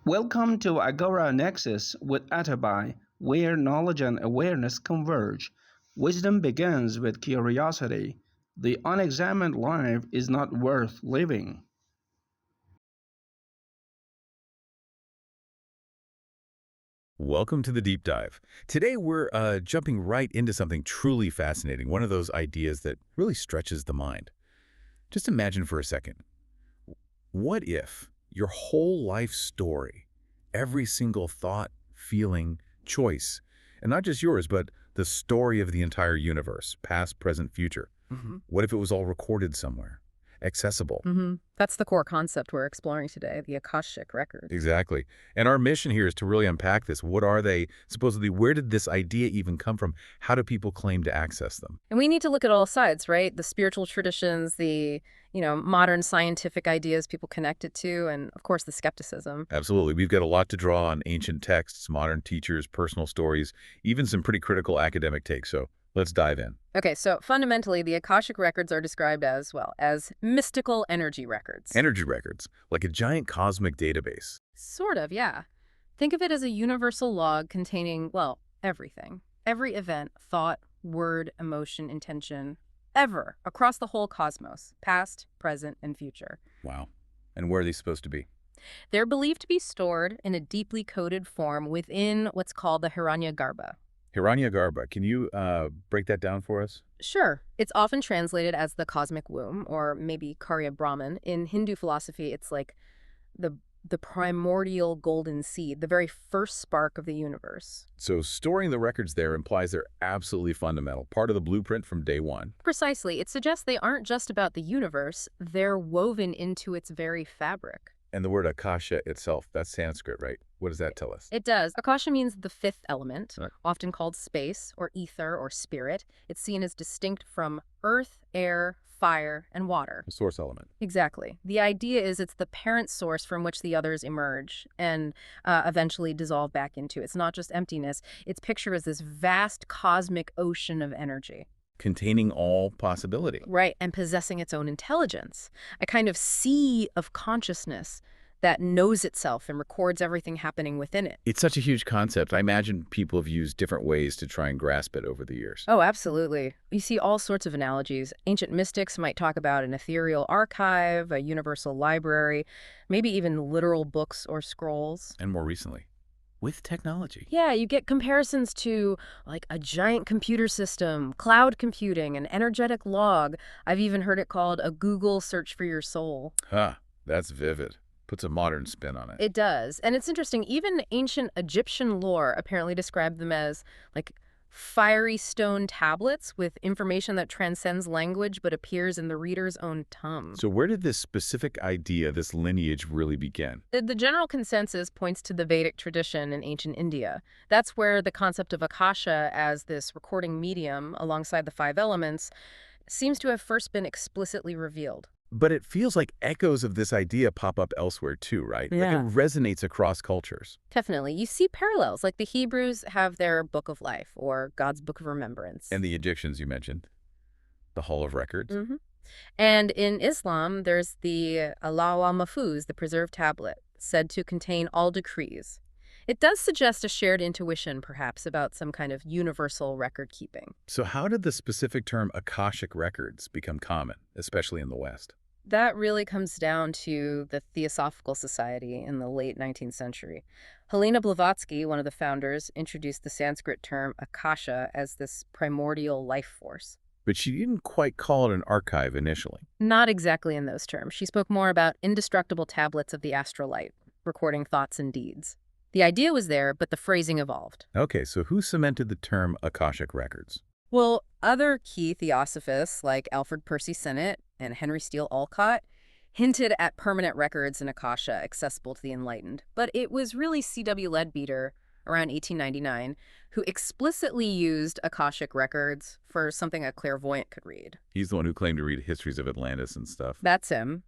Welcome to Agora Nexus with Atabai, where knowledge and awareness converge. Wisdom begins with curiosity. The unexamined life is not worth living. Welcome to the deep dive. Today we're jumping right into something truly fascinating, one of those ideas that really stretches the mind. Just imagine for a second, what if your whole life story, every single thought, feeling, choice, and not just yours, but the story of the entire universe, past, present, future, what if it was all recorded somewhere, accessible? That's the core concept we're exploring today, the Akashic Records. Exactly. And our mission here is to really unpack this. What are they? Supposedly, where did this idea even come from? How do people claim to access them? And we need to look at all sides, right? The spiritual traditions, the, modern scientific ideas people connect it to, and of course the skepticism. Absolutely. We've got a lot to draw on ancient texts, modern teachers, personal stories, even some pretty critical academic takes. So let's dive in. Okay, so fundamentally, the Akashic Records are described as mystical energy records. Energy records, like a giant cosmic database. Sort of, yeah. Think of it as a universal log containing, well, everything. Every event, thought, word, emotion, intention, ever, across the whole cosmos, past, present, and future. Wow. And where are they supposed to be? They're believed to be stored in a deeply coded form within what's called the Hiranyagarbha. Hiranyagarbha. Can you break that down for us? Sure. It's often translated as the cosmic womb, or maybe Karya Brahman. In Hindu philosophy, it's like the primordial golden seed, the very first spark of the universe. So storing the records there implies they're absolutely fundamental, part of the blueprint from day one. Precisely. It suggests they aren't just about the universe, they're woven into its very fabric. And the word Akasha itself, that's Sanskrit, right? What does that tell us? It does. Akasha means the fifth element, Right. often called space or ether or spirit. It's seen as distinct from earth, air, fire, and water. The source element. Exactly. The idea is it's the parent source from which the others emerge and eventually dissolve back into. It's not just emptiness. It's pictured as this vast cosmic ocean of energy. Containing all possibility. Right, and possessing its own intelligence. A kind of sea of consciousness that knows itself and records everything happening within it. It's such a huge concept. I imagine people have used different ways to try and grasp it over the years. Oh, absolutely. You see all sorts of analogies. Ancient mystics might talk about an ethereal archive, a universal library, maybe even literal books or scrolls. And more recently, with technology. Yeah, you get comparisons to like a giant computer system, cloud computing, an energetic log. I've even heard it called a Google search for your soul. That's vivid. Puts a modern spin on it. It does. And it's interesting, even ancient Egyptian lore apparently described them as like fiery stone tablets with information that transcends language but appears in the reader's own tongue. So where did this specific idea, this lineage, really begin? The general consensus points to the Vedic tradition in ancient India. That's where the concept of Akasha as this recording medium alongside the five elements seems to have first been explicitly revealed. But it feels like echoes of this idea pop up elsewhere too, right? Yeah. Like it resonates across cultures. Definitely. You see parallels, like the Hebrews have their Book of Life or God's Book of Remembrance. And the Egyptians you mentioned, the Hall of Records. And in Islam, there's the Alawah Mahfuz, the preserved tablet, said to contain all decrees. It does suggest a shared intuition, perhaps, about some kind of universal record keeping. So how did the specific term Akashic Records become common, especially in the West? That really comes down to the Theosophical Society in the late 19th century. Helena Blavatsky, one of the founders, introduced the Sanskrit term Akasha as this primordial life force. But she didn't quite call it an archive initially. Not exactly in those terms. She spoke more about indestructible tablets of the astral light, recording thoughts and deeds. The idea was there, but the phrasing evolved. Okay, so who cemented the term Akashic Records? Well, other key theosophists like Alfred Percy Sennett and Henry Steele Olcott hinted at permanent records in Akasha accessible to the enlightened. But it was really C.W. Leadbeater, around 1899, who explicitly used Akashic records for something a clairvoyant could read. He's the one who claimed to read histories of Atlantis and stuff. That's him.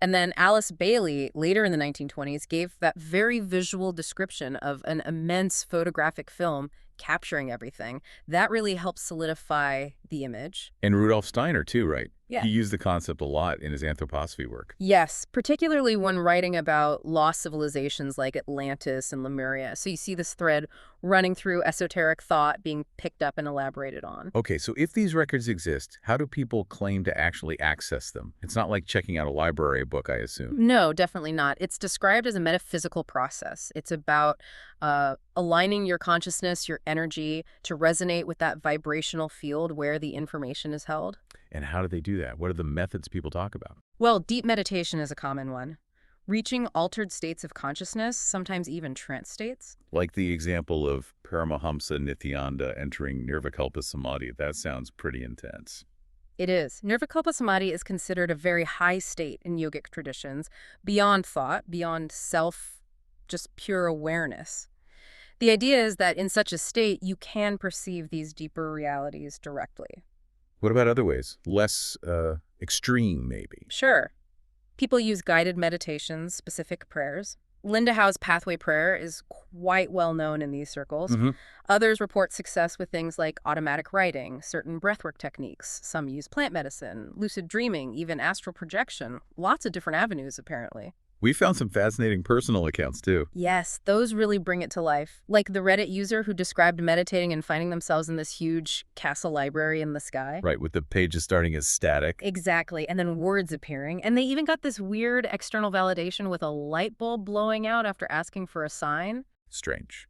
And then Alice Bailey, later in the 1920s, gave that very visual description of an immense photographic film capturing everything. That really helps solidify the image. And Rudolf Steiner, too, right? Yeah. He used the concept a lot in his anthroposophy work. Yes, particularly when writing about lost civilizations like Atlantis and Lemuria. So you see this thread running through esoteric thought being picked up and elaborated on. Okay, so if these records exist, how do people claim to actually access them? It's not like checking out a library book, I assume. No, definitely not. It's described as a metaphysical process. It's about aligning your consciousness, your energy, to resonate with that vibrational field where the information is held. And how do they do that? What are the methods people talk about? Well, deep meditation is a common one. Reaching altered states of consciousness, sometimes even trance states. Like the example of Paramahamsa Nityananda entering Nirvikalpa Samadhi. That sounds pretty intense. It is. Nirvikalpa Samadhi is considered a very high state in yogic traditions, beyond thought, beyond self, just pure awareness. The idea is that in such a state, you can perceive these deeper realities directly. What about other ways? Less extreme, maybe? Sure. People use guided meditations, specific prayers. Linda Howe's pathway prayer is quite well known in these circles. Others report success with things like automatic writing, certain breathwork techniques. Some use plant medicine, lucid dreaming, even astral projection. Lots of different avenues, apparently. We found some fascinating personal accounts, too. Yes, those really bring it to life. Like the Reddit user who described meditating and finding themselves in this huge castle library in the sky. Right, with the pages starting as static. Exactly, and then words appearing. And they even got this weird external validation with a light bulb blowing out after asking for a sign. Strange.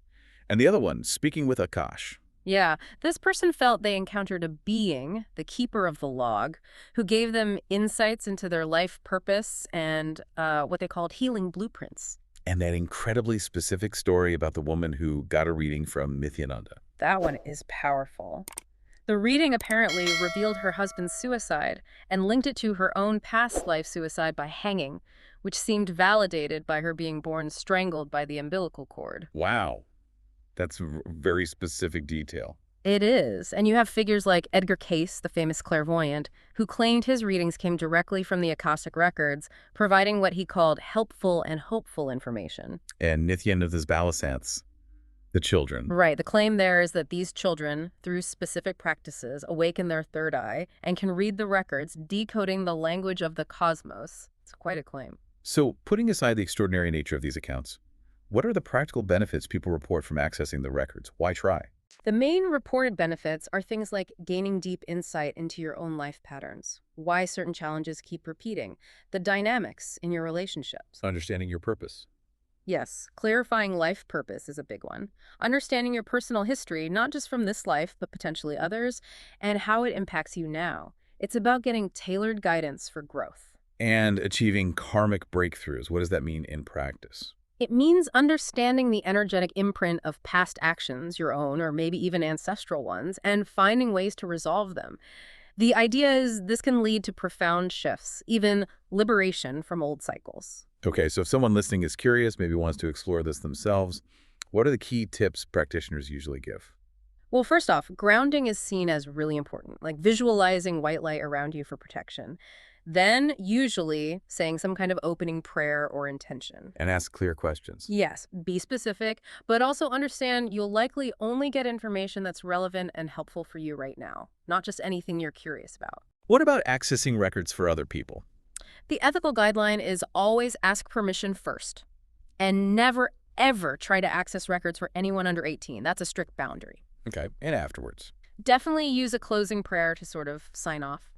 And the other one, speaking with Akash. Yeah, this person felt they encountered a being, the keeper of the log, who gave them insights into their life purpose and what they called healing blueprints. And that incredibly specific story about the woman who got a reading from Nityananda. That one is powerful. The reading apparently revealed her husband's suicide and linked it to her own past life suicide by hanging, which seemed validated by her being born strangled by the umbilical cord. Wow. That's very specific detail. It is. And you have figures like Edgar Cayce, the famous clairvoyant, who claimed his readings came directly from the Akashic Records, providing what he called helpful and hopeful information. And Nityananda's Balasanths, the children. Right. The claim there is that these children, through specific practices, awaken their third eye and can read the records, decoding the language of the cosmos. It's quite a claim. So, putting aside the extraordinary nature of these accounts, what are the practical benefits people report from accessing the records? Why try? The main reported benefits are things like gaining deep insight into your own life patterns, why certain challenges keep repeating, the dynamics in your relationships. Understanding your purpose. Yes, clarifying life purpose is a big one. Understanding your personal history, not just from this life, but potentially others, and how it impacts you now. It's about getting tailored guidance for growth. And achieving karmic breakthroughs. What does that mean in practice? It means understanding the energetic imprint of past actions, your own or maybe even ancestral ones, and finding ways to resolve them. The idea is this can lead to profound shifts, even liberation from old cycles. Okay, so if someone listening is curious, maybe wants to explore this themselves, what are the key tips practitioners usually give? Well, first off, grounding is seen as really important, like visualizing white light around you for protection. Then, usually, saying some kind of opening prayer or intention. And ask clear questions. Yes, be specific, but also understand you'll likely only get information that's relevant and helpful for you right now, not just anything you're curious about. What about accessing records for other people? The ethical guideline is always ask permission first, and never, ever try to access records for anyone under 18. That's a strict boundary. Okay, and afterwards? Definitely use a closing prayer to sort of sign off.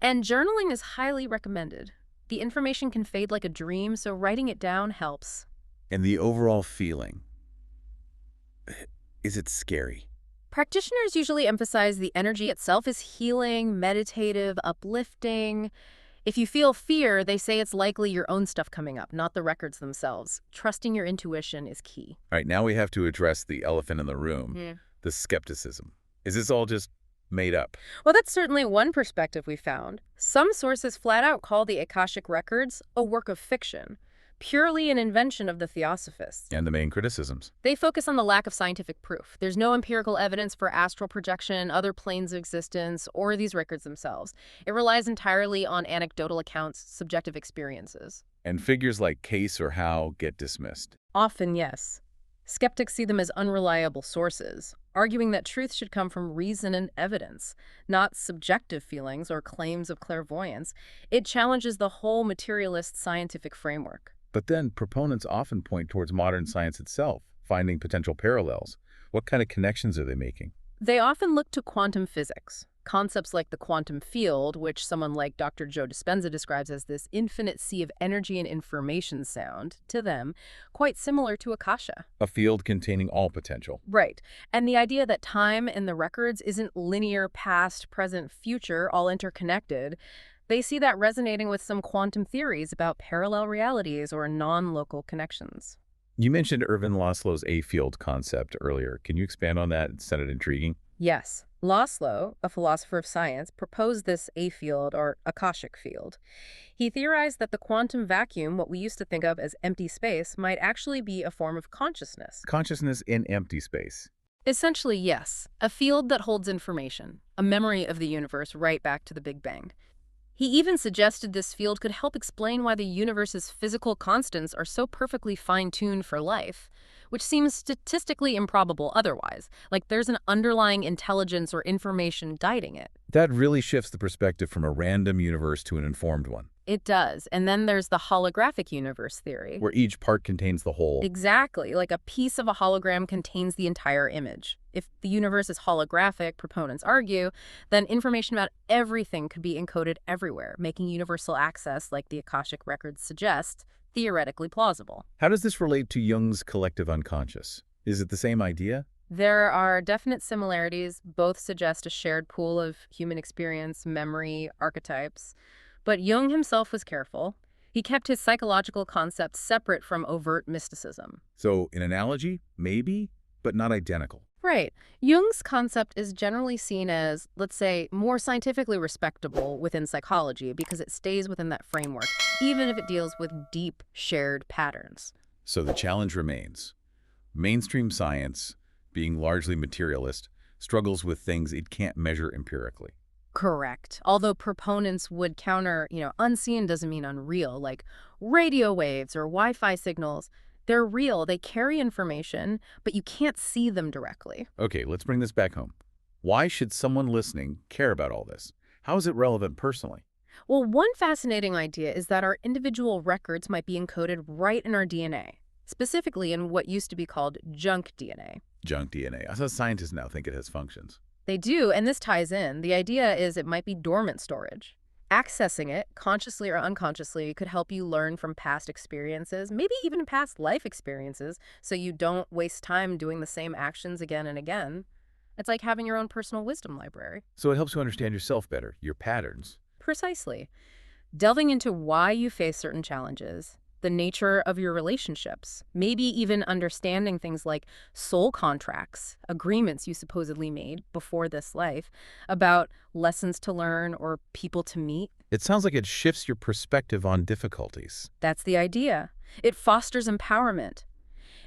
And journaling is highly recommended. The information can fade like a dream, so writing it down helps. And the overall feeling, is it scary? Practitioners usually emphasize the energy itself is healing, meditative, uplifting. If you feel fear, they say it's likely your own stuff coming up, not the records themselves. Trusting your intuition is key. All right, now we have to address the elephant in the room, the skepticism. Is this all just made up? Well, that's certainly one perspective we found. Some sources flat out call the Akashic Records a work of fiction, purely an invention of the Theosophists. And the main criticisms. They focus on the lack of scientific proof. There's no empirical evidence for astral projection, other planes of existence, or these records themselves. It relies entirely on anecdotal accounts, subjective experiences. And figures like Cayce or Howe get dismissed. Often, yes. Skeptics see them as unreliable sources. arguing that truth should come from reason and evidence, not subjective feelings or claims of clairvoyance. It challenges the whole materialist scientific framework. But then proponents often point towards modern science itself, finding potential parallels. What kind of connections are they making? They often look to quantum physics. Concepts like the quantum field, which someone like Dr. Joe Dispenza describes as this infinite sea of energy and information, sound, to them, quite similar to Akasha. A field containing all potential. Right. And the idea that time in the records isn't linear past, present, future, all interconnected, they see that resonating with some quantum theories about parallel realities or non-local connections. You mentioned Ervin Laszlo's A-field concept earlier. Can you expand on that? It sounded intriguing. Yes. Laszlo, a philosopher of science, proposed this A-field or Akashic field. He theorized that the quantum vacuum, what we used to think of as empty space, might actually be a form of consciousness. Consciousness in empty space. Essentially, yes. A field that holds information, a memory of the universe right back to the Big Bang. He even suggested this field could help explain why the universe's physical constants are so perfectly fine-tuned for life, which seems statistically improbable otherwise, like there's an underlying intelligence or information guiding it. That really shifts the perspective from a random universe to an informed one, It does. And then there's the holographic universe theory. where each part contains the whole. Exactly, like a piece of a hologram contains the entire image. If the universe is holographic, proponents argue, then information about everything could be encoded everywhere, making universal access, like the Akashic Records suggest, theoretically plausible. How does this relate to Jung's collective unconscious? Is it the same idea? There are definite similarities. Both suggest a shared pool of human experience, memory, archetypes. But Jung himself was careful. He kept his psychological concepts separate from overt mysticism. So, an analogy? Maybe, but not identical. Right. Jung's concept is generally seen as, let's say, more scientifically respectable within psychology because it stays within that framework, even if it deals with deep, shared patterns. So the challenge remains. Mainstream science, being largely materialist, struggles with things it can't measure empirically. Correct. Although proponents would counter, unseen doesn't mean unreal, like radio waves or Wi-Fi signals. They're real, they carry information, but you can't see them directly. Okay, let's bring this back home. Why should someone listening care about all this? How is it relevant personally? Well, one fascinating idea is that our individual records might be encoded right in our DNA, specifically in what used to be called junk DNA. Junk DNA. I saw scientists now think it has functions. They do, and this ties in. The idea is it might be dormant storage. Accessing it, consciously or unconsciously, could help you learn from past experiences, maybe even past life experiences, so you don't waste time doing the same actions again and again. It's like having your own personal wisdom library. So it helps you understand yourself better, your patterns. Precisely. Delving into why you face certain challenges, the nature of your relationships, maybe even understanding things like soul contracts, agreements you supposedly made before this life, about lessons to learn or people to meet. It sounds like it shifts your perspective on difficulties. That's the idea. It fosters empowerment.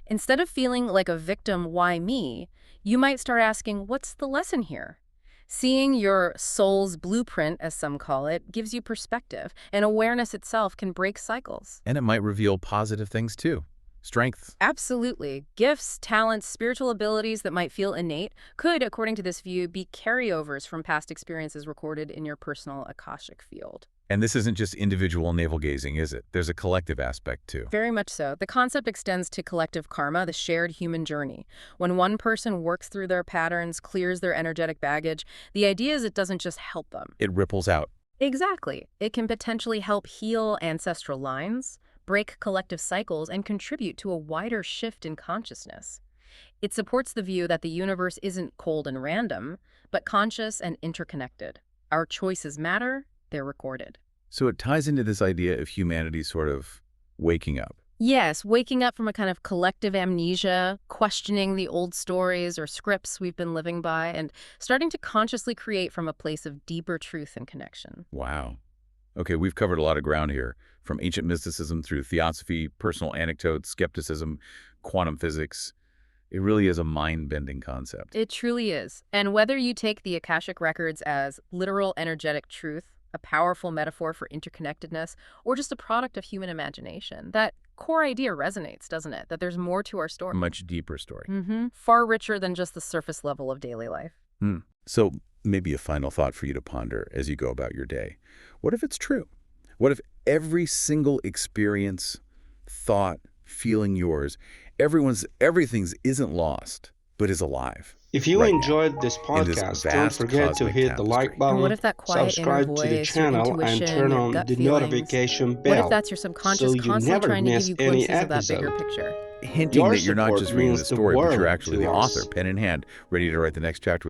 Instead of feeling like a victim, why me, you might start asking, what's the lesson here? Seeing your soul's blueprint, as some call it, gives you perspective, and awareness itself can break cycles. And it might reveal positive things too. Strengths. Absolutely. Gifts, talents, spiritual abilities that might feel innate could, according to this view, be carryovers from past experiences recorded in your personal Akashic field. And this isn't just individual navel-gazing, is it? There's a collective aspect too. Very much so. The concept extends to collective karma, the shared human journey. When one person works through their patterns, clears their energetic baggage, the idea is it doesn't just help them. It ripples out. Exactly. It can potentially help heal ancestral lines, break collective cycles, and contribute to a wider shift in consciousness. It supports the view that the universe isn't cold and random, but conscious and interconnected. Our choices matter, they're recorded. So it ties into this idea of humanity sort of waking up. Yes, waking up from a kind of collective amnesia, questioning the old stories or scripts we've been living by, and starting to consciously create from a place of deeper truth and connection. Wow. Okay, we've covered a lot of ground here, from ancient mysticism through Theosophy, personal anecdotes, skepticism, quantum physics. It really is a mind-bending concept. It truly is. And whether you take the Akashic Records as literal energetic truth, a powerful metaphor for interconnectedness, or just a product of human imagination, that core idea resonates, doesn't it? That there's more to our A story. much deeper story. Far richer than just the surface level of daily life. So maybe a final thought for you to ponder as you go about your day. What if it's true? What if every single experience, thought, feeling yours, everything's isn't lost, but is alive? If you right now, enjoyed this in this podcast, don't vast forget to cosmic hit the like tapestry. button, And what if that quiet subscribe inner to the voice, channel, your and intuition, turn your on gut the feelings? notification What bell if that's your subconscious so you constantly never trying to give miss you any glimpses of that bigger episode. picture? Hinting Your that you're not support just reading means the the story, but you're world actually to the us. author, pen in hand, ready to write the next chapter.